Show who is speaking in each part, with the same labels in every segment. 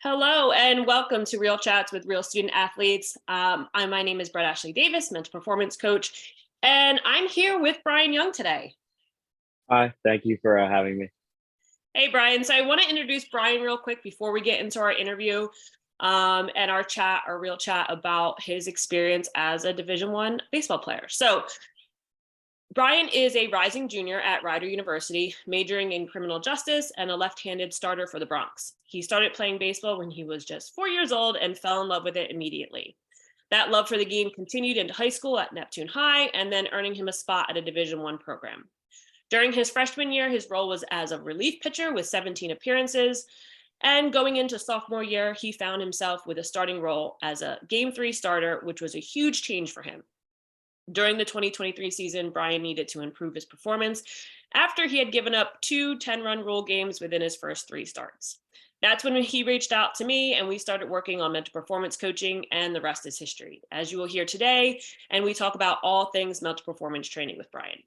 Speaker 1: Hello and welcome to Real Chats with Real Student Athletes. My name is Brett Ashley Davis, mental performance coach, and I'm here with Brian Young today.
Speaker 2: Hi, thank you for having me.
Speaker 1: Hey, Brian. So I want to introduce Brian real quick before we get into our interview and our real chat about his experience as a Division I baseball player. So Brian is a rising junior at Rider University, majoring in criminal justice and a left-handed starter for the Bronx. He started playing baseball when he was just 4 years old and fell in love with it immediately. That love for the game continued into high school at Neptune High and then earning him a spot at a Division I program. During his freshman year, his role was as a relief pitcher with 17 appearances. And going into sophomore year, he found himself with a starting role as a Game 3 starter, which was a huge change for him. During the 2023 season, Brian needed to improve his performance after he had given up two 10-run rule games within his first three starts. That's when he reached out to me and we started working on mental performance coaching, and the rest is history, as you will hear today. And we talk about all things mental performance training with Brian.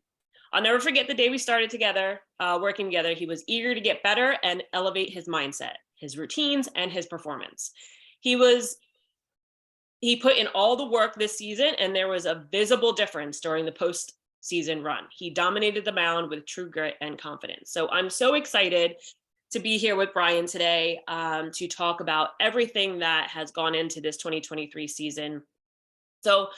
Speaker 1: I'll never forget the day we started together, working together. He was eager to get better and elevate his mindset, his routines, and his performance. He put in all the work this season, and there was a visible difference during the postseason run. He dominated the mound with true grit and confidence. So I'm so excited to be here with Brian today to talk about everything that has gone into this 2023 season. So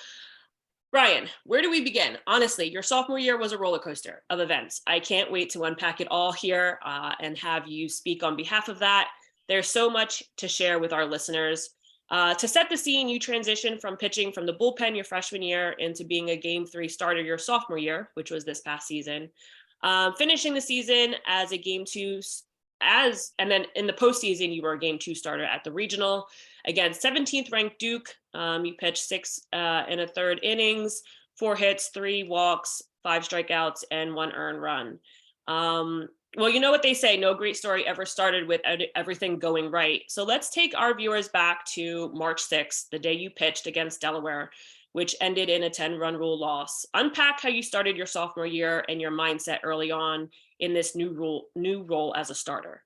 Speaker 1: Brian, where do we begin? Honestly, your sophomore year was a roller coaster of events. I can't wait to unpack it all here and have you speak on behalf of that. There's so much to share with our listeners. To set the scene, you transitioned from pitching from the bullpen your freshman year into being a Game 3 starter your sophomore year, which was this past season. Finishing the season as a Game 2, and then in the postseason, you were a Game 2 starter at the regional. Again, 17th ranked Duke. You pitched 6 and a third innings, 4 hits, 3 walks, 5 strikeouts, and 1 earned run. Well, you know what they say, no great story ever started with everything going right. So let's take our viewers back to March 6th, the day you pitched against Delaware, which ended in a 10-run rule loss. Unpack how you started your sophomore year and your mindset early on in this new role as a starter.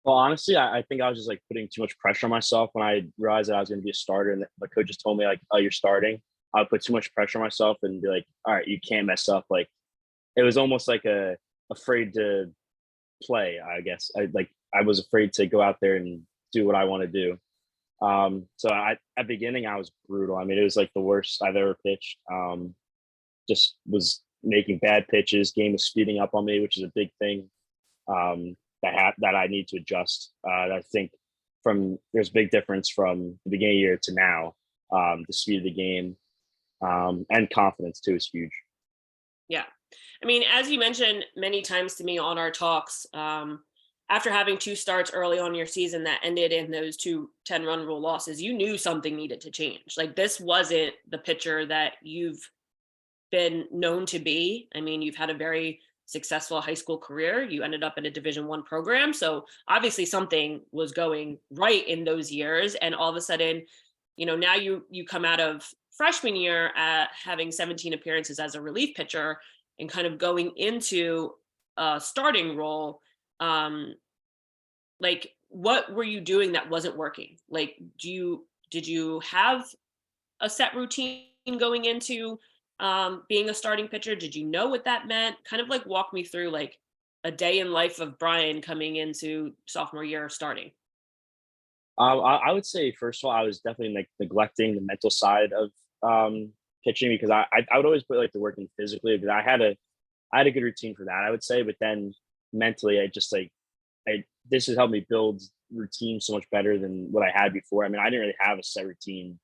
Speaker 2: Well, honestly, I think I was just like putting too much pressure on myself when I realized that I was going to be a starter, and the coach just told me like, "Oh, you're starting." I would put too much pressure on myself and be like, "All right, you can't mess up." Like it was almost like afraid to play. I guess I was afraid to go out there and do what I want to do. So at beginning I was brutal. I mean, it was like the worst I've ever pitched. Just was making bad pitches. Game was speeding up on me, which is a big thing. That I need to adjust. I think there's a big difference from the beginning of the year to now. The speed of the game and confidence too is huge.
Speaker 1: Yeah. I mean, as you mentioned many times to me on our talks, after having 2 starts early on in your season that ended in those 2 10-run rule losses, you knew something needed to change. Like this wasn't the pitcher that you've been known to be. I mean, you've had a very successful high school career. You ended up in a Division I program. So obviously something was going right in those years. And all of a sudden, now you come out of freshman year at having 17 appearances as a relief pitcher and kind of going into a starting role. Like what were you doing that wasn't working? Like, did you have a set routine going into being a starting pitcher? Did you know what that meant? Kind of like walk me through like a day in life of Brian coming into sophomore year starting.
Speaker 2: I would say first of all, I was definitely like neglecting the mental side of pitching because I would always put like the work in physically because I had a good routine for that, I would say, but then mentally this has helped me build routine so much better than what I had before. I mean, I didn't really have a set routine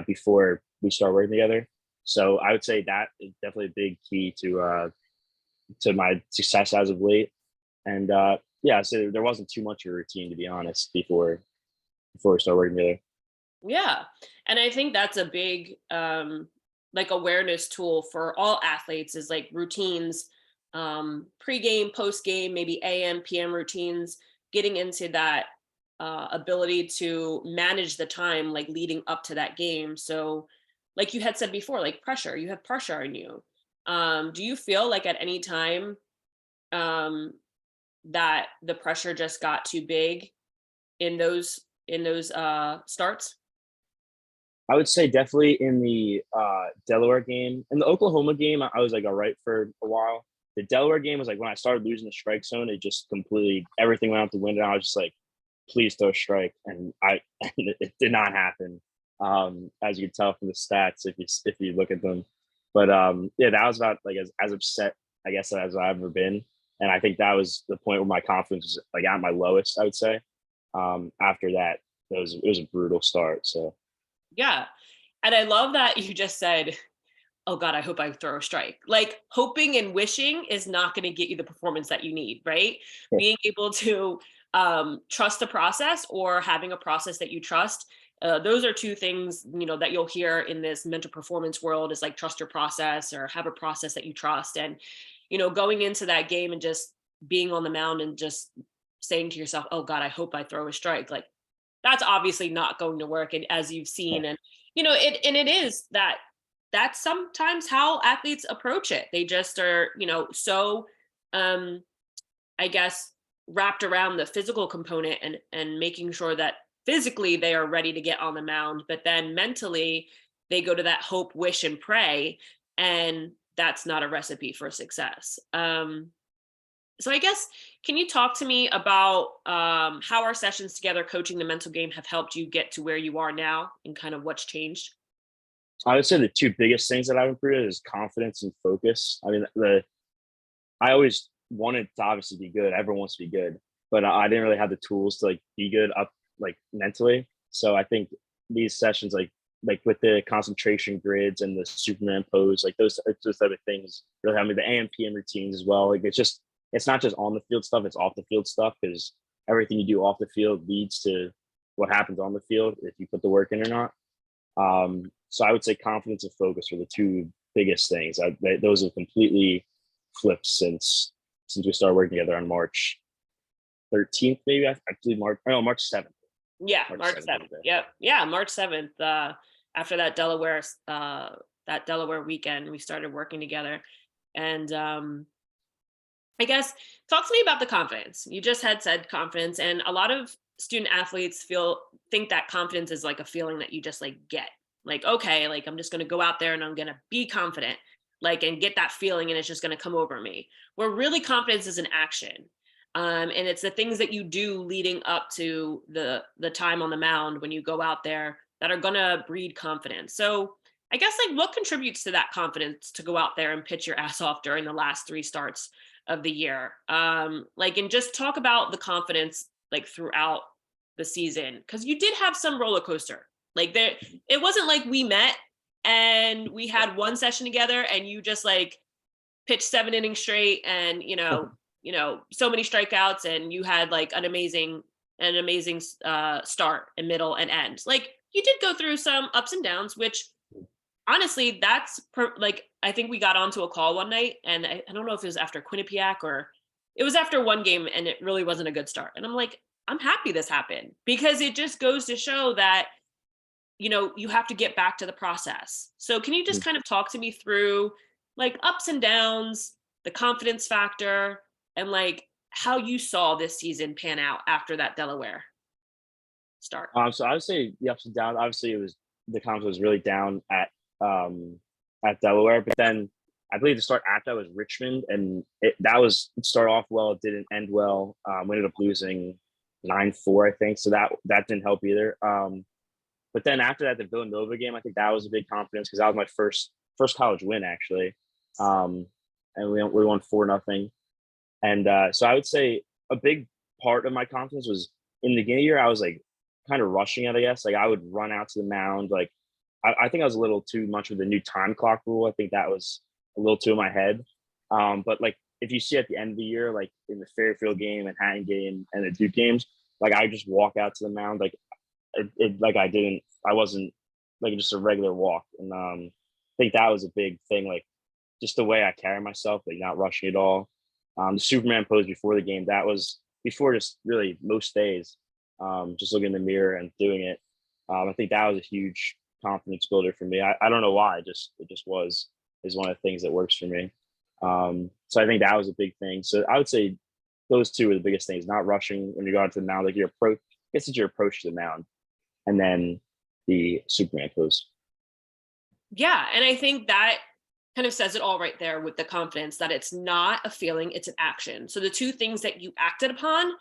Speaker 2: before we started working together. So I would say that is definitely a big key to my success as of late. And yeah, so there wasn't too much of a routine, to be honest, before we started working together.
Speaker 1: Yeah. And I think that's a big like awareness tool for all athletes is like routines, pre-game, post-game, maybe AM, PM routines, getting into that ability to manage the time like leading up to that game. So like you had said before, like you have pressure on you. Do you feel like at any time that the pressure just got too big in those starts?
Speaker 2: I would say definitely in the Delaware game. In the Oklahoma game, I was like all right for a while. The Delaware game was like when I started losing the strike zone, it just completely everything went out the window. I was just like, please throw a strike, and and it did not happen. As you can tell from the stats if you look at them. But yeah, that was about like as upset I guess as I've ever been, and I think that was the point where my confidence was like at my lowest. I would say. After that, it was a brutal start. So.
Speaker 1: Yeah. And I love that you just said, oh God, I hope I throw a strike. Like hoping and wishing is not going to get you the performance that you need, right? Being able to trust the process or having a process that you trust. Those are two things, that you'll hear in this mental performance world is like trust your process or have a process that you trust. And, going into that game and just being on the mound and just saying to yourself, oh God, I hope I throw a strike. Like that's obviously not going to work. And as you've seen, and, it is that's sometimes how athletes approach it. They just are, so um I guess wrapped around the physical component and making sure that physically they are ready to get on the mound, but then mentally they go to that hope, wish, and pray, and that's not a recipe for success. So I guess, can you talk to me about how our sessions together coaching the mental game have helped you get to where you are now and kind of what's changed?
Speaker 2: I would say the two biggest things that I've improved is confidence and focus. I mean, I always wanted to obviously be good. Everyone wants to be good, but I didn't really have the tools to like be good up like mentally. So I think these sessions, like with the concentration grids and the Superman pose, like those type of things, really help me. The AM PM routines as well. Like it's not just on the field stuff; it's off the field stuff because everything you do off the field leads to what happens on the field if you put the work in or not. So I would say confidence and focus are the two biggest things. Those have completely flipped since we started working together on March 13th, maybe. I believe March 7th.
Speaker 1: Yeah, March 7th. Yep. Yeah, March 7th. After that Delaware weekend, we started working together. And I guess talk to me about the confidence. You just had said confidence, and a lot of student athletes think that confidence is like a feeling that you just like get. Like, okay, like I'm just gonna go out there and I'm gonna be confident, like and get that feeling and it's just gonna come over me. Where really confidence is an action. And it's the things that you do leading up to the time on the mound when you go out there that are gonna breed confidence. So I guess like what contributes to that confidence to go out there and pitch your ass off during the last three starts of the year? Like, and just talk about the confidence like throughout the season, because you did have some roller coaster. Like it wasn't like we met and we had one session together and you just like pitched 7 innings straight and so many strikeouts and you had like an amazing start and middle and end. Like you did go through some ups and downs, which honestly, like I think we got onto a call one night, and I don't know if it was after Quinnipiac or it was after one game, and it really wasn't a good start. And I'm like, I'm happy this happened because it just goes to show that you have to get back to the process. So can you just kind of talk to me through like ups and downs, the confidence factor, and like how you saw this season pan out after that Delaware start?
Speaker 2: So I would say the ups and downs. Obviously, the confidence was really down at Delaware, but then I believe the start after that was Richmond, and it started off well. It didn't end well. We ended up losing 9-4, I think. So that didn't help either. But then after that, the Villanova game, I think that was a big confidence because that was my first college win actually, and we won 4-0. And so I would say a big part of my confidence was in the beginning of the year. I was like kind of rushing it, I guess. Like I would run out to the mound. Like I think I was a little too much with the new time clock rule. I think that was a little too in my head. But like if you see at the end of the year, like in the Fairfield game and Hatton game and the Duke games, like I just walk out to the mound. Like like I wasn't like just a regular walk. And I think that was a big thing. Like just the way I carry myself, like not rushing at all. The Superman pose before the game, that was before just really most days, just looking in the mirror and doing it. I think that was a huge confidence builder for me. I don't know why, it just is one of the things that works for me. So I think that was a big thing. So I would say those two are the biggest things, not rushing when you go out to the mound, like your approach, guess it's your approach to the mound, and then the Superman pose.
Speaker 1: Yeah, and I think that kind of says it all right there with the confidence that it's not a feeling, it's an action. So the two things that you acted upon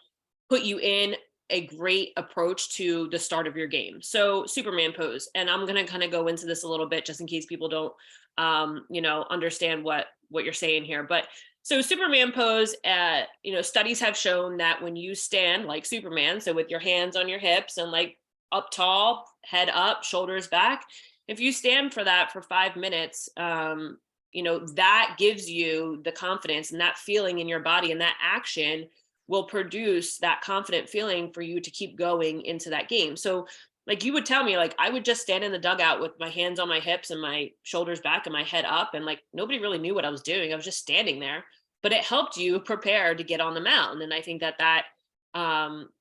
Speaker 1: put you in a great approach to the start of your game. So Superman pose, and I'm going to kind of go into this a little bit just in case people don't understand what you're saying here. But so Superman pose, studies have shown that when you stand like Superman, so with your hands on your hips and like up tall, head up, shoulders back, if you stand for that for 5 minutes, that gives you the confidence and that feeling in your body, and that action will produce that confident feeling for you to keep going into that game. So like you would tell me, like I would just stand in the dugout with my hands on my hips and my shoulders back and my head up, and like nobody really knew what I was doing. I was just standing there, but it helped you prepare to get on the mound. And I think that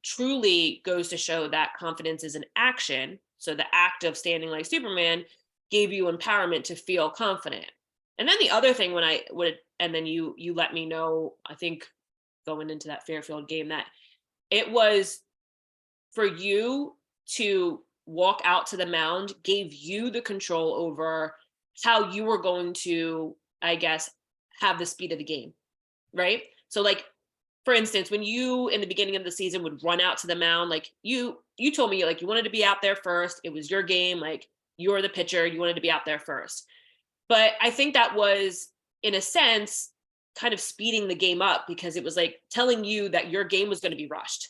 Speaker 1: truly goes to show that confidence is an action. So the act of standing like Superman gave you empowerment to feel confident. And then the other thing, when I would, and then you let me know, I think going into that Fairfield game, that it was for you to walk out to the mound gave you the control over how you were going to, I guess, have the speed of the game, right? So like, for instance, when you in the beginning of the season would run out to the mound, like you told me like you wanted to be out there first. It was your game, like you were the pitcher, you wanted to be out there first. But I think that was, in a sense, kind of speeding the game up, because it was like telling you that your game was going to be rushed.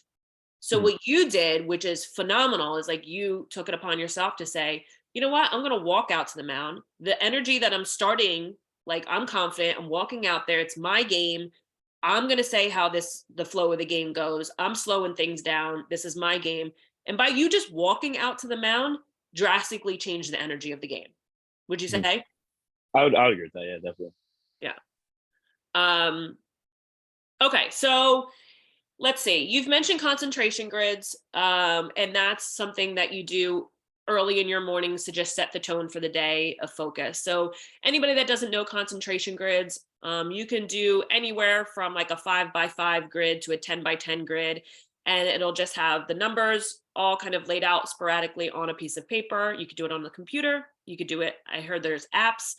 Speaker 1: So
Speaker 2: Mhm.
Speaker 1: what you did, which is phenomenal, is like you took it upon yourself to say, you know what, I'm going to walk out to the mound. The energy that I'm starting, like I'm confident, I'm walking out there. It's my game. I'm going to say how the flow of the game goes. I'm slowing things down. This is my game. And by you just walking out to the mound, drastically changed the energy of the game. Would you
Speaker 2: Mhm.
Speaker 1: say?
Speaker 2: I would agree with that. Yeah, definitely.
Speaker 1: Yeah. Um, okay. So let's see. You've mentioned concentration grids, and that's something that you do early in your mornings to just set the tone for the day of focus. So anybody that doesn't know concentration grids, you can do anywhere from like a 5x5 grid to a 10x10 grid, and it'll just have the numbers all kind of laid out sporadically on a piece of paper. You could do it on the computer. You could do it. I heard there's apps.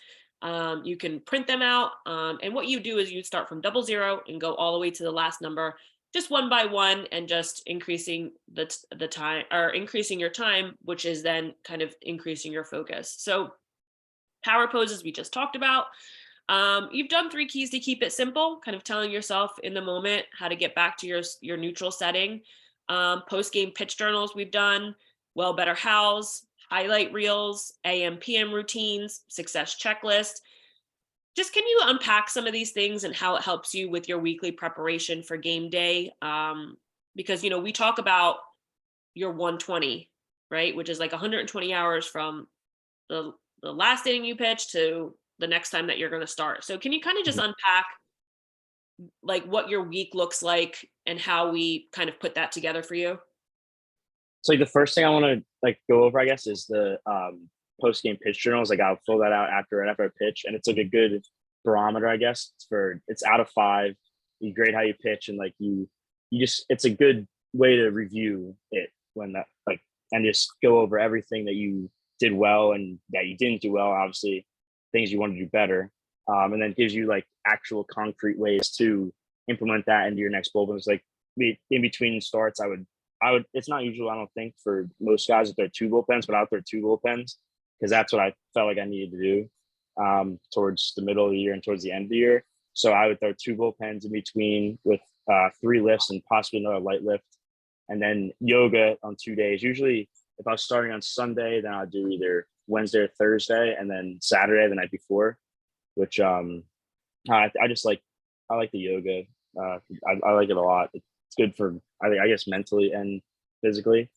Speaker 1: You can print them out. And what you do is you start from 00 and go all the way to the last number, just one by one, and just increasing the time, or increasing your time, which is then kind of increasing your focus. So power poses we just talked about. You've done 3 keys to keep it simple, kind of telling yourself in the moment how to get back to your neutral setting. Post game pitch journals we've done, well, better, hows, highlight reels, AM PM routines, success checklist. Just can you unpack some of these things and how it helps you with your weekly preparation for game day? Because we talk about your 120, right, which is like 120 hours from the last inning you pitch to the next time that you're going to start. So can you kind of just
Speaker 2: Mhm.
Speaker 1: unpack like what your week looks like and how we kind of put that together for you?
Speaker 2: So like the first thing I want to like go over, I guess, is the post game pitch journals. Like I'll fill that out after I pitch, and it's like a good barometer, I guess. It's out of 5. You grade how you pitch, and like you just it's a good way to review it when that like and just go over everything that you did well and that you didn't do well. Obviously, things you want to do better, and then gives you like actual concrete ways to implement that into your next bullpen. It's like in between starts, I would. It's not usual, I don't think, for most guys to throw 2 bullpens, but I'll throw 2 bullpens because that's what I felt like I needed to do towards the middle of the year and towards the end of the year. So I would throw 2 bullpens in between with 3 lifts and possibly another light lift, and then yoga on 2 days. Usually, if I was starting on Sunday, then I'd do either Wednesday or Thursday, and then Saturday the night before. Which I just like. I like the yoga. I like it a lot. It's good for I guess mentally and physically.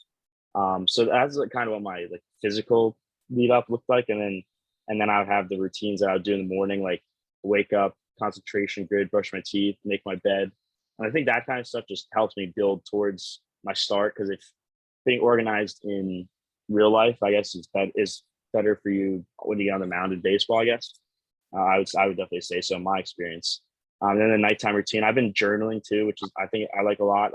Speaker 2: So that's like kind of what my like physical lead up looked like, and then I would have the routines that I would do in the morning, like wake up, concentration grid, brush my teeth, make my bed, and I think that kind of stuff just helps me build towards my start, because if being organized in real life, I guess, is better for you when you get on the mound in baseball. I guess I would definitely say so in my experience. And then the nighttime routine, I've been journaling too, which is I think I like a lot.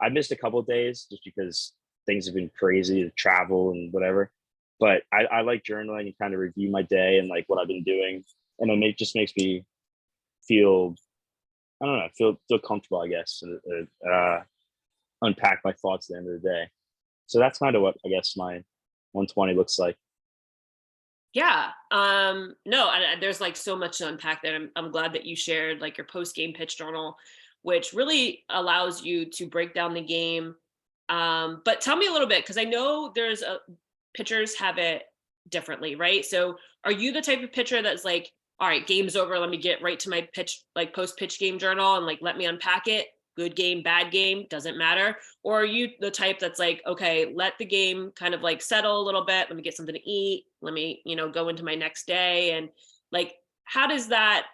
Speaker 2: I missed a couple of days just because things have been crazy to travel and whatever. But I like journaling and kind of review my day and like what I've been doing, and just makes me feel, I don't know, feel comfortable, I guess, and unpack my thoughts at the end of the day. So that's kind of what I guess my 120 looks like.
Speaker 1: Yeah. No, there's like so much to unpack there. I'm glad that you shared like your post game pitch journal, which really allows you to break down the game. But tell me a little bit, because I know pitchers have it differently, right? So are you the type of pitcher that's like, all right, game's over, let me get right to my pitch, like post pitch game journal, and like let me unpack it? Good game, bad game, doesn't matter? Or are you the type that's like, okay, let the game kind of like settle a little bit, let me get something to eat, let me, go into my next day? And like, how does that,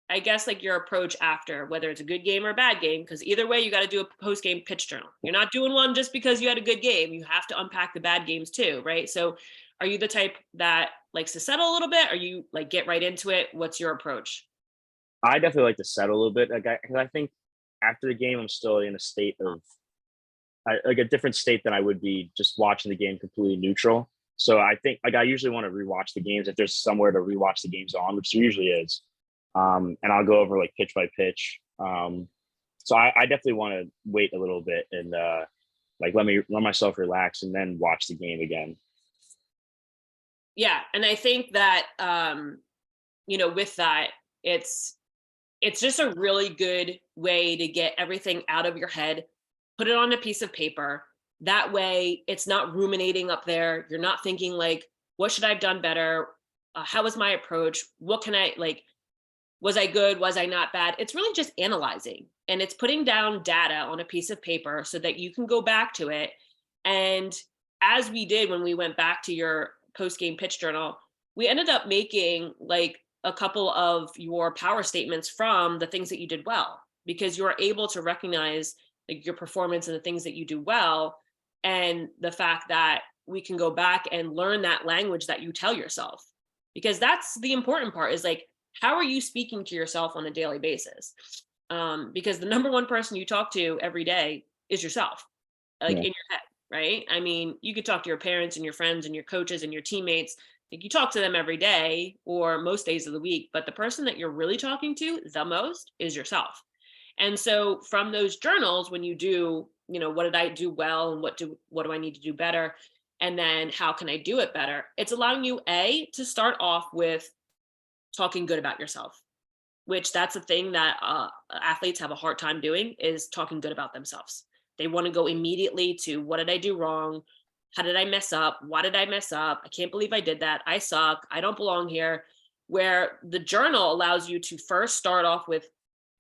Speaker 1: I guess, like your approach after, whether it's a good game or a bad game, because either way, you got to do a post game pitch journal. You're not doing one just because you had a good game. You have to unpack the bad games too, right? So are you the type that likes to settle a little bit? Or you like get right into it? What's your approach?
Speaker 2: I definitely like to settle a little bit. Like, because I think after the game, I'm still in a state of like a different state than I would be just watching the game completely neutral. So I think like I usually want to rewatch the games if there's somewhere to rewatch the games on, which there usually is. And I'll go over like pitch by pitch. So I definitely want to wait a little bit and like let myself relax and then watch the game again.
Speaker 1: Yeah, and I think that with that, it's just a really good way to get everything out of your head, put it on a piece of paper. That way, it's not ruminating up there. You're not thinking like, what should I have done better? How was my approach? What can I like? Was I good? Was I not bad? It's really just analyzing, and it's putting down data on a piece of paper so that you can go back to it. And as we did when we went back to your post game pitch journal, we ended up making like a couple of your power statements from the things that you did well, because you're able to recognize like your performance and the things that you do well, and the fact that we can go back and learn that language that you tell yourself, because that's the important part, is like, how are you speaking to yourself on a daily basis? Because the number one person you talk to every day is yourself, like
Speaker 2: Yeah.
Speaker 1: in your head, right? I mean, you could talk to your parents and your friends and your coaches and your teammates. Like, you talk to them every day or most days of the week, but the person that you're really talking to the most is yourself. And so from those journals, when you do, what did I do well, and what do I need to do better? And then how can I do it better? It's allowing you to start off with talking good about yourself, which that's a thing that athletes have a hard time doing, is talking good about themselves. They want to go immediately to, what did I do wrong? How did I mess up? Why did I mess up? I can't believe I did that. I suck. I don't belong here. Where the journal allows you to first start off with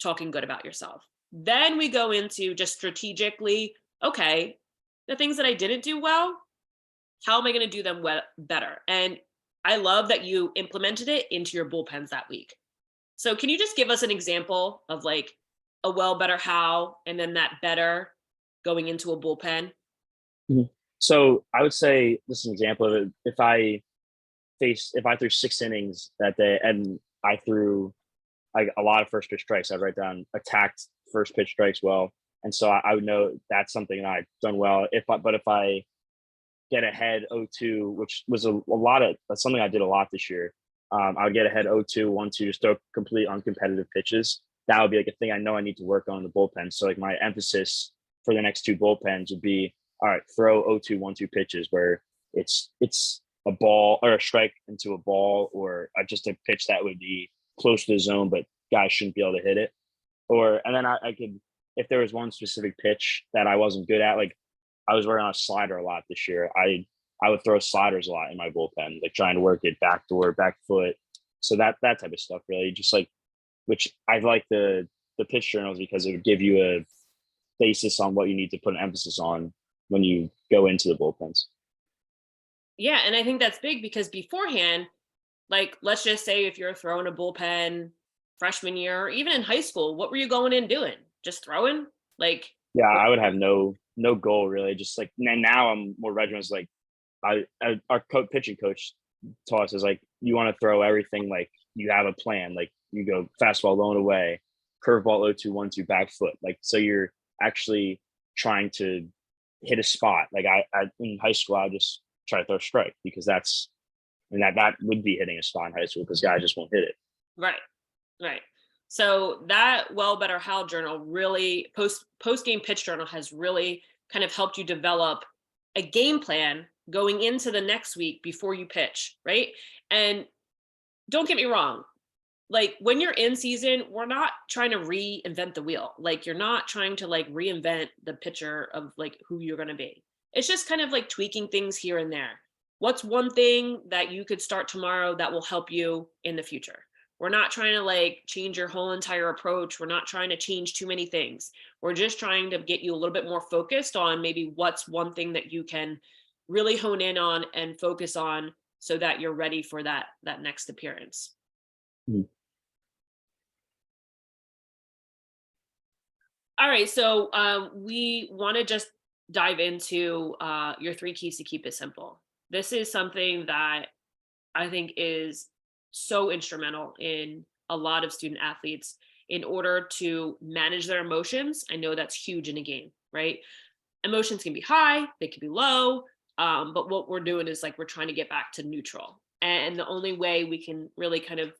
Speaker 1: talking good about yourself. Then we go into just strategically, okay, the things that I didn't do well, how am I going to do them better? And I love that you implemented it into your bullpens that week. So can you just give us an example of like a well, better, how, and then that better going into a bullpen?
Speaker 2: Mhm. So I would say this is an example of it. If I threw 6 innings that day and I threw like a lot of first pitch strikes, I'd write down attacked first pitch strikes well. And so I would know that's something that I've done well. But if I get ahead 0-2, which was a lot of, that's something I did a lot this year. I would get ahead 0-2, 1-2, just throw complete uncompetitive pitches. That would be like a thing I know I need to work on in the bullpen. So like my emphasis for the next 2 bullpens would be, all right, throw 0-2, 1-2 pitches where it's a ball or a strike into a ball, or just a pitch that would be close to the zone, but guys shouldn't be able to hit it. And then I could, if there was one specific pitch that I wasn't good at, like I was working on a slider a lot this year. I would throw sliders a lot in my bullpen, like trying to work it backdoor, back foot. So that type of stuff, really, just like, which I like the pitch journals because it would give you a basis on what you need to put an emphasis on when you go into the bullpens.
Speaker 1: Yeah, and I think that's big, because beforehand, like, let's just say if you're throwing a bullpen freshman year, or even in high school, what were you going in doing? Just throwing? Like,
Speaker 2: Yeah, I would have no goal really. Just like now I'm more regimented. Like our pitching coach taught us is like, you want to throw everything like you have a plan. Like you go fastball low and away, curveball 0-2, 1-2, back foot. Like, so you're actually trying to hit a spot. Like I in high school, I just try to throw a strike because that would be hitting a spot in high school because guys just won't hit it.
Speaker 1: Right. Right. So that Well Better How journal really post game pitch journal has really kind of helped you develop a game plan going into the next week before you pitch, right? And don't get me wrong, like when you're in season, we're not trying to reinvent the wheel. Like you're not trying to like reinvent the picture of like who you're going to be. It's just kind of like tweaking things here and there. What's one thing that you could start tomorrow that will help you in the future? We're not trying to like change your whole entire approach. We're not trying to change too many things. We're just trying to get you a little bit more focused on maybe what's one thing that you can really hone in on and focus on so that you're ready for that next appearance.
Speaker 2: Mhm.
Speaker 1: All right, so we want to just dive into your 3 keys to keep it simple. This is something that I think is so instrumental in a lot of student athletes in order to manage their emotions. I know that's huge in a game, right? Emotions can be high, they can be low, but what we're doing is like we're trying to get back to neutral. And the only way we can really kind of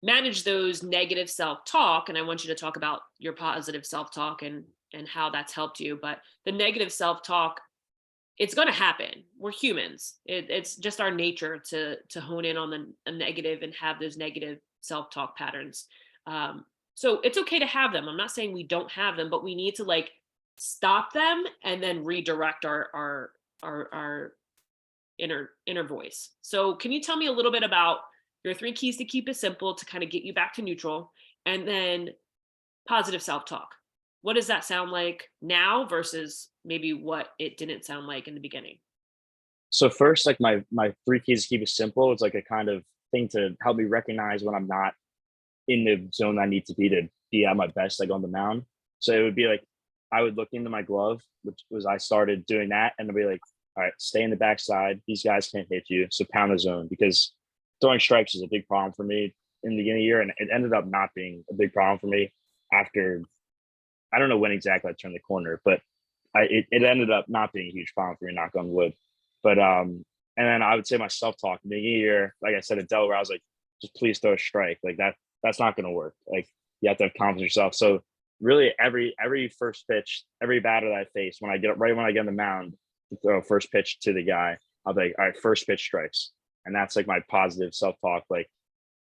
Speaker 1: manage those negative self-talk, and I want you to talk about your positive self-talk and how that's helped you, but the negative self-talk, it's going to happen. We're humans. It's just our nature to hone in on the negative and have those negative self-talk patterns. So it's okay to have them. I'm not saying we don't have them, but we need to like stop them and then redirect our inner voice. So can you tell me a little bit about your 3 keys to keep it simple to kind of get you back to neutral, and then positive self-talk? What does that sound like now versus maybe what it didn't sound like in the beginning?
Speaker 2: So first, like my 3 keys to keep it simple. It's like a kind of thing to help me recognize when I'm not in the zone I need to be at my best, like on the mound. So it would be like I would look into my glove, which was I started doing that, and I'd be like, all right, stay in the backside. These guys can't hit you, so pound the zone because throwing strikes is a big problem for me in the beginning of the year, and it ended up not being a big problem for me after I don't know when exactly I turned the corner, but it ended up not being a huge problem for me, knock on wood. But and then I would say my self talk in the beginning of the year, like I said at Delaware, I was like, just please throw a strike. Like that's not gonna work. Like you have to have confidence in yourself. So really every first pitch, every batter that I face, when I get on the mound to throw a first pitch to the guy, I'll be like, all right, first pitch strikes. And that's like my positive self talk. Like,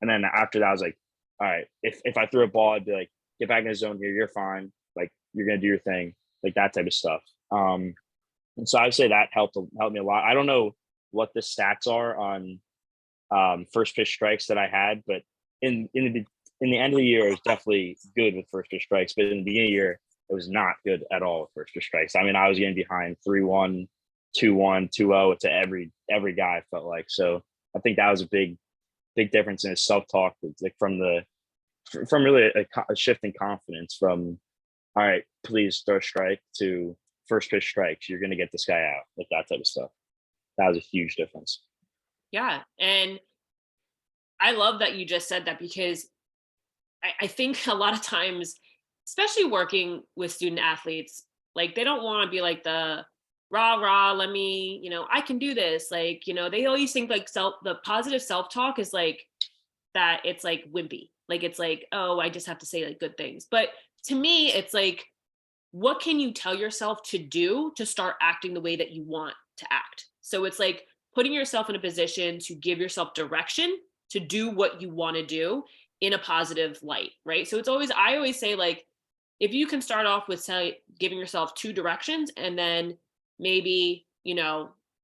Speaker 2: and then after that, I was like, all right, if I threw a ball, I'd be like, get back in the zone here, you're fine. Like you're gonna do your thing, like that type of stuff. And so I'd say that helped me a lot. I don't know what the stats are on first pitch strikes that I had, but in the end of the year, it was definitely good with first pitch strikes. But in the beginning of the year, it was not good at all with first pitch strikes. I mean, I was getting behind 3-1, 2-1, 2-0 to every guy. I felt like so. I think that was a big difference in his self talk, like from really a shift in confidence from all right, please throw a strike to first pitch strikes. You're going to get this guy out, like that type of stuff. That was a huge difference.
Speaker 1: Yeah. And I love that you just said that because I think a lot of times, especially working with student athletes, like they don't want to be like the rah rah, let me, I can do this. Like, they always think like the positive self-talk is like that it's like wimpy. Like it's like, oh, I just have to say like good things. But to me, it's like, what can you tell yourself to do to start acting the way that you want to act? So it's like putting yourself in a position to give yourself direction to do what you want to do in a positive light, right? So I always say like, if you can start off with giving yourself 2 directions and then maybe,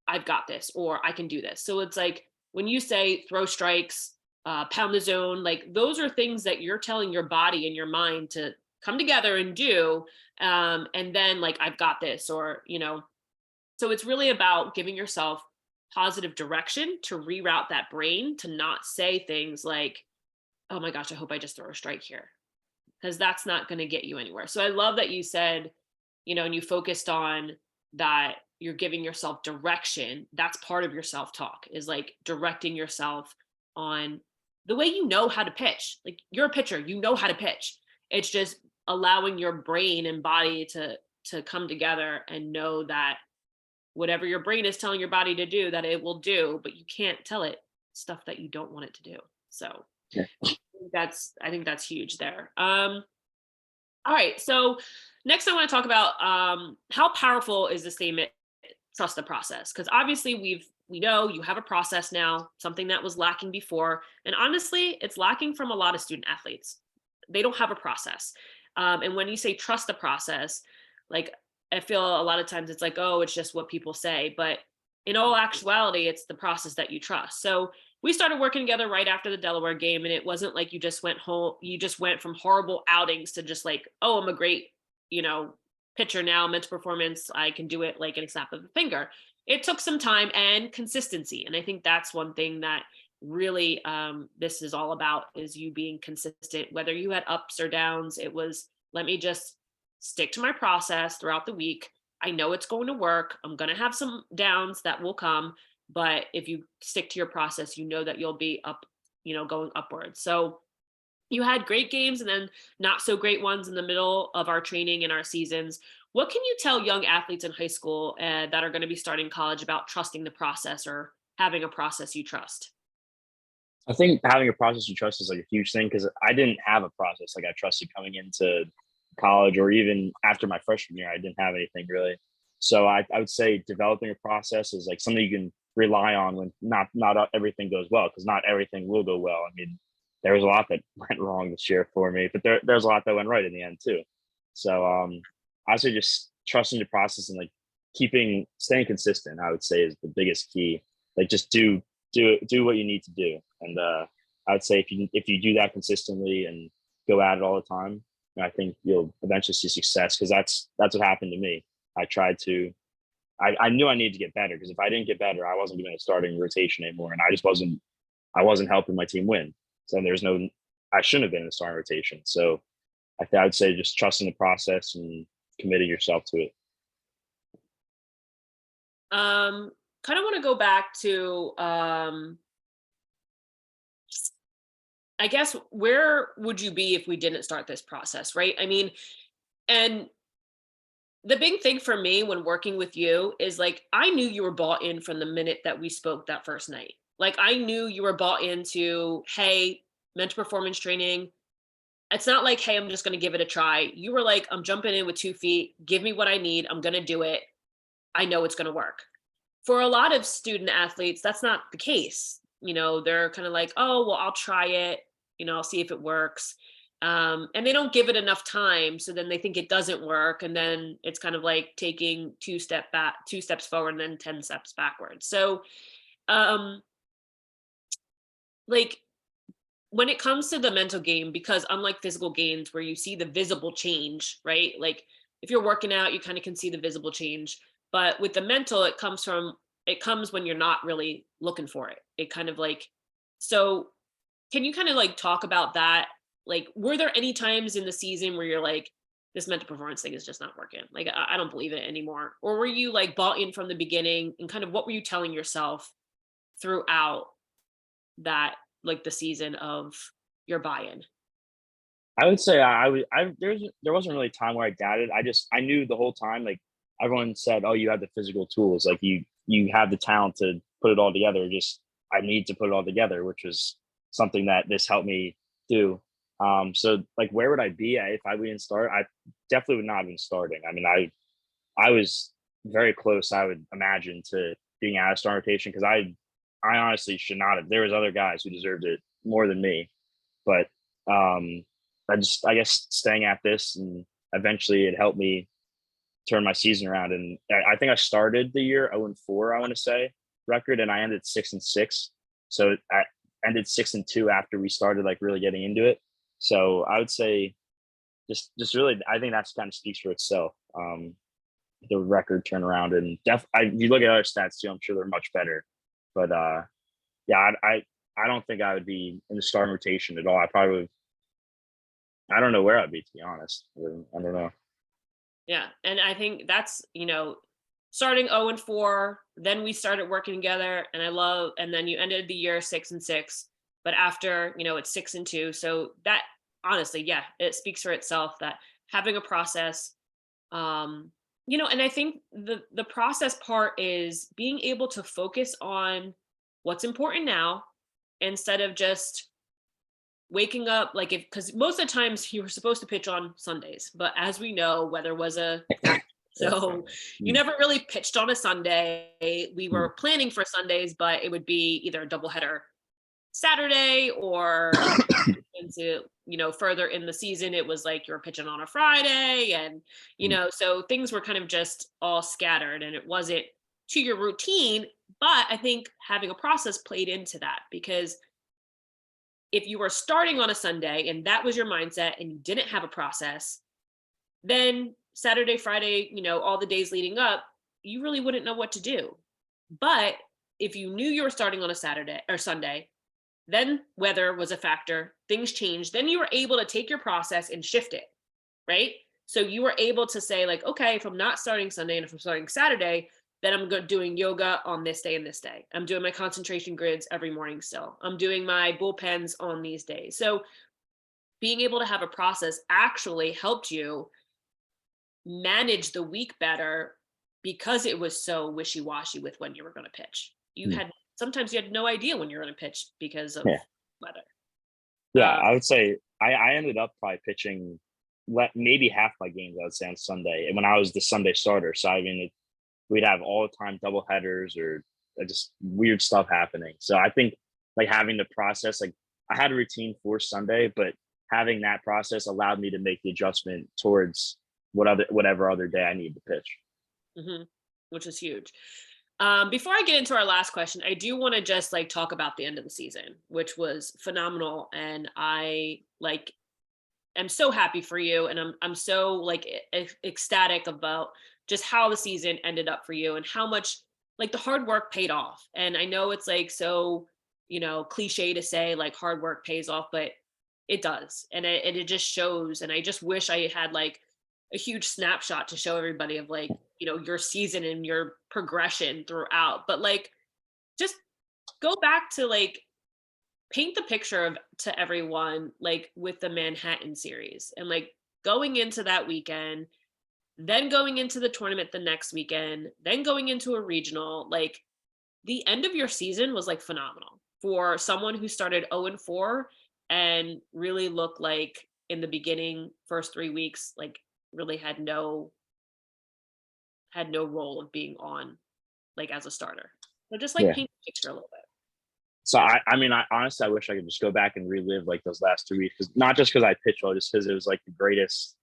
Speaker 1: I've got this or I can do this. So it's like when you say throw strikes, pound the zone, like those are things that you're telling your body and your mind to come together and do. And then like, I've got this, or, so it's really about giving yourself positive direction to reroute that brain to not say things like, oh my gosh, I hope I just throw a strike here. Because that's not going to get you anywhere. So I love that you said, and you focused on that you're giving yourself direction. That's part of your self-talk, is like directing yourself on the way you know how to pitch. Like you're a pitcher, you know how to pitch. It's just allowing your brain and body to to come together and know that whatever your brain is telling your body to do, that it will do, but you can't tell it stuff that you don't want it to do. So
Speaker 2: Yeah.
Speaker 1: I think that's huge there. All right. So next I want to talk about how powerful is the statement trust the process? Because obviously we know you have a process now, something that was lacking before. And honestly, it's lacking from a lot of student athletes. They don't have a process. And when you say trust the process, like I feel a lot of times it's like, oh, it's just what people say. But in all actuality, it's the process that you trust. So we started working together right after the Delaware game. And it wasn't like you just went home, you just went from horrible outings to just like, oh, I'm a great, pitcher now, mental performance. I can do it like in a snap of a finger. It took some time and consistency. And I think that's one thing that really this is all about is you being consistent, whether you had ups or downs. It was, let me just stick to my process throughout the week. I know it's going to work. I'm going to have some downs that will come, but if you stick to your process, you know that you'll be up, going upwards. So you had great games and then not so great ones in the middle of our training and our seasons. What can you tell young athletes in high school that are going to be starting college about trusting the process or having a process you trust?
Speaker 2: I think having a process you trust is like a huge thing because I didn't have a process like I trusted coming into college or even after my freshman year. I didn't have anything really. So I would say developing a process is like something you can rely on when not everything goes well because not everything will go well. I mean, there was a lot that went wrong this year for me, but there's a lot that went right in the end too. So I would say just trusting the process and like staying consistent. I would say is the biggest key. Like just do what you need to do, and I would say if you do that consistently and go at it all the time, I think you'll eventually see success because that's what happened to me. I tried to. I knew I needed to get better because if I didn't get better, I wasn't going to starting rotation anymore, and I wasn't helping my team win. So I shouldn't have been in the starting rotation. So I would say just trusting the process and committing yourself to it.
Speaker 1: Kind of want to go back to I guess where would you be if we didn't start this process, right? I mean, and the big thing for me when working with you is like I knew you were bought in from the minute that we spoke that first night. Like I knew you were bought into, hey, mental performance training. It's not like, hey, I'm just going to give it a try. You were like, I'm jumping in with 2 feet. Give me what I need. I'm going to do it. I know it's going to work. For a lot of student athletes, that's not the case. They're kind of like, oh, well, I'll try it. I'll see if it works. And they don't give it enough time. So then they think it doesn't work. And then it's kind of like taking 2 steps forward and then 10 steps backwards. So, like, when it comes to the mental game, because unlike physical gains where you see the visible change, right? Like if you're working out, you kind of can see the visible change. But with the mental, it comes when you're not really looking for it. It kind of like, so can you kind of like talk about that? Like, were there any times in the season where you're like, this mental performance thing is just not working? Like, I don't believe it anymore. Or were you like bought in from the beginning and kind of what were you telling yourself throughout that, like the season of your buy-in?
Speaker 2: I would say there wasn't really a time where I doubted. I knew the whole time like everyone said, oh, you have the physical tools, like you have the talent to put it all together. Just I need to put it all together, which was something that this helped me do. So like where would I be at if I didn't start? I definitely would not have been starting. I mean, I was very close, I would imagine, to being out of starting rotation because I honestly should not have. There was other guys who deserved it more than me, but um, I guess staying at this and eventually it helped me turn my season around. And I think I started the year 0-4, I want to say record, and I ended 6-6. So I ended 6-2 after we started like really getting into it. So I would say just really, I think that's kind of speaks for itself. The record turnaround and if you look at other stats too, I'm sure they're much better. But yeah, I don't think I would be in the starting rotation at all. I probably would. I don't know where I'd be, to be honest. I don't know.
Speaker 1: Yeah. And I think that's, starting 0-4, then we started working together and then you ended the year 6-6, but after, it's 6-2. So that honestly, yeah, it speaks for itself that having a process, And I think the process part is being able to focus on what's important now instead of just waking up like if because most of the times you were supposed to pitch on Sundays, but as we know, weather was a factor.
Speaker 2: Yeah.
Speaker 1: So you
Speaker 2: Mm,
Speaker 1: never really pitched on a Sunday. We
Speaker 2: mm,
Speaker 1: were planning for Sundays, but it would be either a doubleheader Saturday or into further in the season it was like you're pitching on a Friday and
Speaker 2: mm,
Speaker 1: so things were kind of just all scattered and it wasn't to your routine, but I think having a process played into that because if you were starting on a Sunday and that was your mindset and you didn't have a process, then Saturday, Friday, all the days leading up, you really wouldn't know what to do. But if you knew you were starting on a Saturday or Sunday, then weather was a factor, things changed, then you were able to take your process and shift it, right? So you were able to say like, okay, if I'm not starting Sunday and if I'm starting Saturday, then I'm doing yoga on this day and this day. I'm doing my concentration grids every morning still. I'm doing my bullpens on these days. So being able to have a process actually helped you manage the week better because it was so wishy-washy with when you were going to pitch.
Speaker 2: mm.
Speaker 1: Sometimes you had no idea when you were going to pitch because of
Speaker 2: Yeah.
Speaker 1: weather.
Speaker 2: Yeah,
Speaker 1: Um,
Speaker 2: I would say I ended up probably pitching maybe half my games, I would say, on Sunday, and when I was the Sunday starter. So I mean, we'd have all the time double headers or just weird stuff happening. So I think like having the process, like I had a routine for Sunday, but having that process allowed me to make the adjustment towards whatever other day I need to pitch.
Speaker 1: mhm, which is huge. Before I get into our last question, I do want to just like talk about the end of the season, which was phenomenal, and I like am so happy for you, and I'm so like ecstatic about just how the season ended up for you and how much like the hard work paid off. And I know it's like so cliche to say like hard work pays off, but it does, and it just shows. And I just wish I had like a huge snapshot to show everybody of like your season and your progression throughout. But like just go back to like paint the picture of to everyone like with the Manhattan series and like going into that weekend, then going into the tournament the next weekend, then going into a regional, like the end of your season was like phenomenal for someone who started 0 and 4 and really looked like in the beginning first 3 weeks like really had no role of being on like as a starter. So just like
Speaker 2: Yeah.
Speaker 1: paint the picture a little bit.
Speaker 2: So I mean, I honestly, I wish I could just go back and relive like those last 2 weeks, not just because I pitched well, just because it was like the greatest.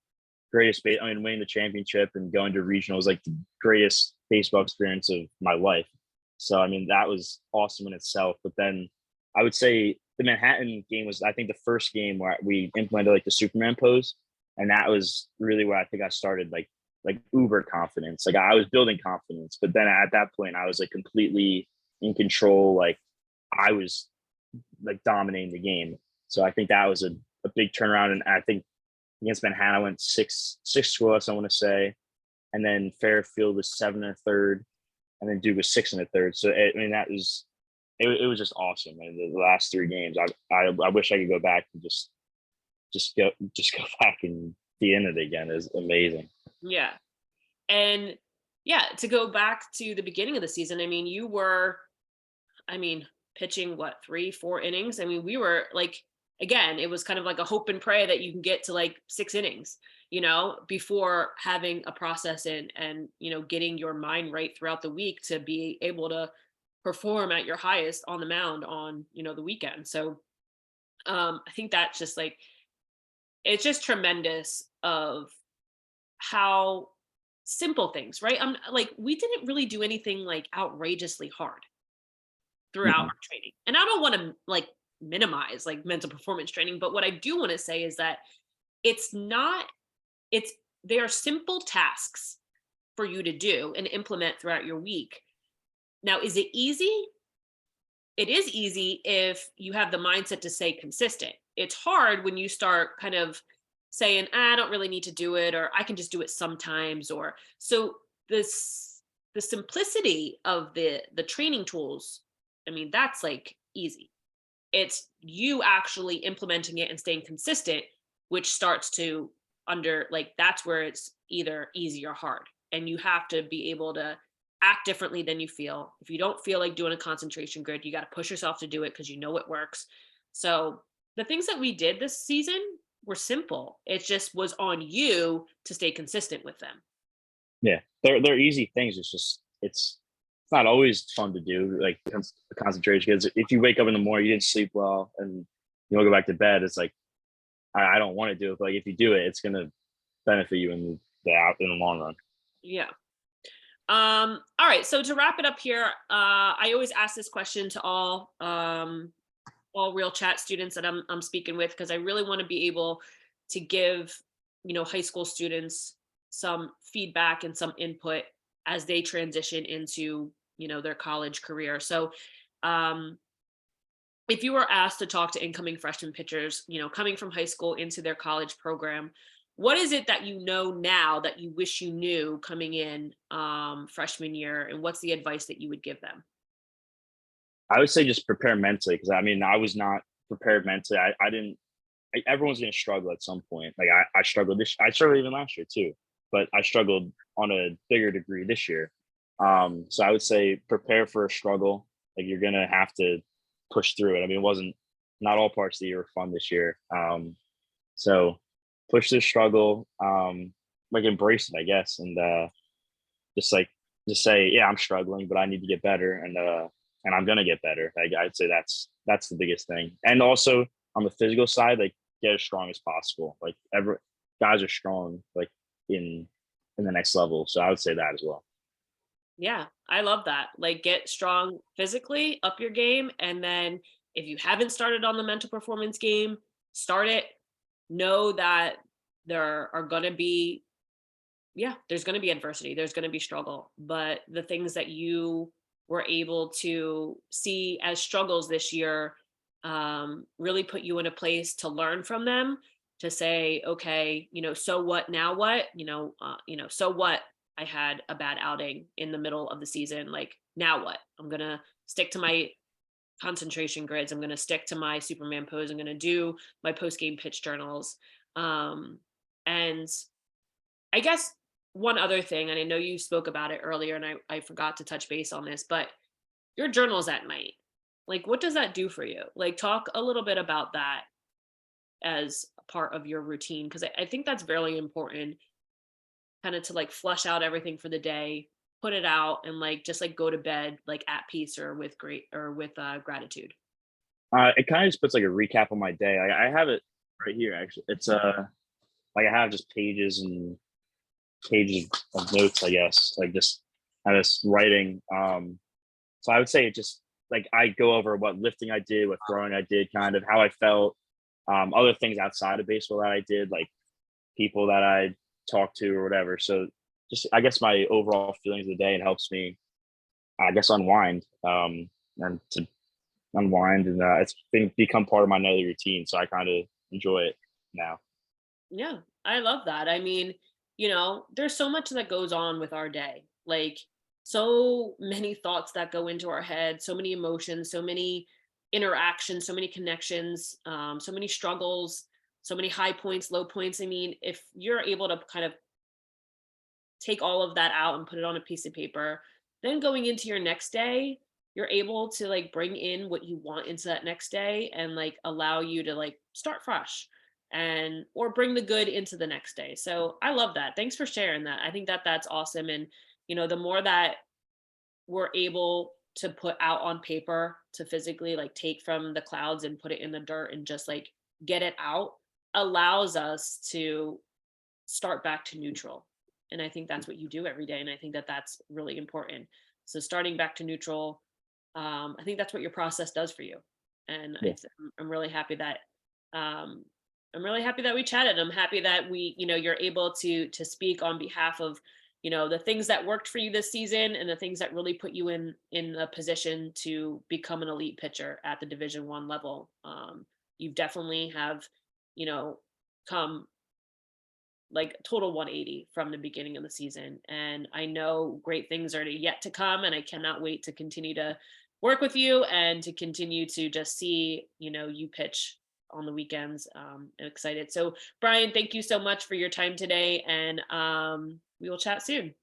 Speaker 2: I mean, winning the championship and going to regional was like the greatest baseball experience of my life. So I mean, that was awesome in itself. But then I would say the Manhattan game was, I think, the first game where we implemented like the Superman pose, and that was really where I think I started like uber confidence. Like I was building confidence, but then at that point, I was like completely in control. Like I was like dominating the game. So I think that was a big turnaround. And I think against Manhattan, I went six scoreless, I want to say. And then Fairfield was 7 1/3, and then Duke was 6 1/3. So I mean, it was just awesome. And the last 3 games, I wish I could go back and just go back and be in it again. Is amazing.
Speaker 1: Yeah. And yeah, to go back to the beginning of the season, I mean, you were, I mean, pitching what, 3, 4 innings? I mean, we were like, again, it was kind of like a hope and pray that you can get to like 6 innings, before having a process and getting your mind right throughout the week to be able to perform at your highest on the mound on, the weekend. So I think that's just like, it's just tremendous of how simple things, right? I'm like, we didn't really do anything like outrageously hard throughout
Speaker 2: Mhm.
Speaker 1: our training. And I don't want to like minimize like mental performance training, but what I do want to say is that it's not, it's, they are simple tasks for you to do and implement throughout your week. Now, is it easy? It is easy if you have the mindset to stay consistent. It's hard when you start kind of saying, I don't really need to do it, or I can just do it sometimes. Or so this the simplicity of the training tools, I mean, that's like easy. It's you actually implementing it and staying consistent, which starts to under like that's where it's either easy or hard. and you have to be able to act differently than you feel. If you don't feel like doing a concentration grid, you got to push yourself to do it because you know it works. So the things that we did this season were simple. It just was on you to stay consistent with them.
Speaker 2: Yeah, they're easy things. It's not always fun to do, like concentration. Because if you wake up in the morning, you didn't sleep well, and you want to go back to bed, it's like I don't want to do it. But like if you do it, it's gonna benefit you in the long run.
Speaker 1: Yeah. All right. So to wrap it up here, I always ask this question to all real chat students that I'm speaking with, because I really want to be able to give, high school students some feedback and some input as they transition into, their college career. So um if you were asked to talk to incoming freshman pitchers, coming from high school into their college program, what is it that you know now that you wish you knew coming in freshman year, and what's the advice that you would give them?
Speaker 2: I would say just prepare mentally, because I mean I was not prepared mentally. I didn't. Everyone's gonna struggle at some point. Like I struggled I struggled even last year too, but I struggled on a bigger degree this year. So I would say prepare for a struggle. Like you're gonna have to push through it. I mean, it wasn't not all parts of the year were fun this year. So push the struggle, like embrace it, I guess, and just like just say, yeah, I'm struggling, but I need to get better, and I'm gonna get better. I'd say that's the biggest thing. And also on the physical side, like get as strong as possible. Like every guys are strong, like in in the next level. So I would say that as well.
Speaker 1: Yeah, I love that. Like, get strong physically, up your game, and then if you haven't started on the mental performance game, start it. Know that there are going to be, yeah, there's going to be adversity, there's going to be struggle, but the things that you were able to see as struggles this year really put you in a place to learn from them, to say, okay, so what now, what, so what, I had a bad outing in the middle of the season, like, now what? I'm going to stick to my concentration grids, I'm going to stick to my Superman pose, I'm going to do my post game pitch journals. Um, and I guess one other thing, and I know you spoke about it earlier, and I forgot to touch base on this, but your journals at night, like, what does that do for you? Like, talk a little bit about that as a part of your routine, because I think that's very important, kind of to like flush out everything for the day, put it out, and like just like go to bed like at peace or with great or with gratitude.
Speaker 2: It kind of just puts like a recap on my day. I have it right here actually. It's like I have just pages and pages of notes, I guess, like just kind of writing. So I would say it just like I go over what lifting I did, what throwing I did, kind of how I felt, other things outside of baseball that I did, like people that I talked to or whatever. So just I guess my overall feelings of the day, it helps me, I guess, unwind, and to unwind, and become part of my daily routine. So I kind of enjoy it now.
Speaker 1: Yeah, I love that. I mean, there's so much that goes on with our day. Like, so many thoughts that go into our head, so many emotions, so many interactions, so many connections, so many struggles, so many high points, low points. I mean, if you're able to kind of take all of that out and put it on a piece of paper, then going into your next day, you're able to like bring in what you want into that next day and like allow you to like start fresh and or bring the good into the next day. So I love that. Thanks for sharing that. I think that that's awesome. And the more that we're able to put out on paper, to physically like take from the clouds and put it in the dirt and just like get it out, allows us to start back to neutral. And I think that's what you do every day. And I think that that's really important. So starting back to neutral, I think that's what your process does for you. And
Speaker 2: Yeah.
Speaker 1: I'm really happy that um, I'm really happy that we chatted. I'm happy that you're able to speak on behalf of, the things that worked for you this season and the things that really put you in a position to become an elite pitcher at the Division 1 level. You've definitely have, you know, come like total 180 from the beginning of the season. And I know great things are yet to come. And I cannot wait to continue to work with you and to continue to just see, you pitch on the weekends. I'm excited. So, Brian, thank you so much for your time today. And we will chat soon.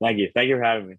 Speaker 2: Thank you. Thank you for having me.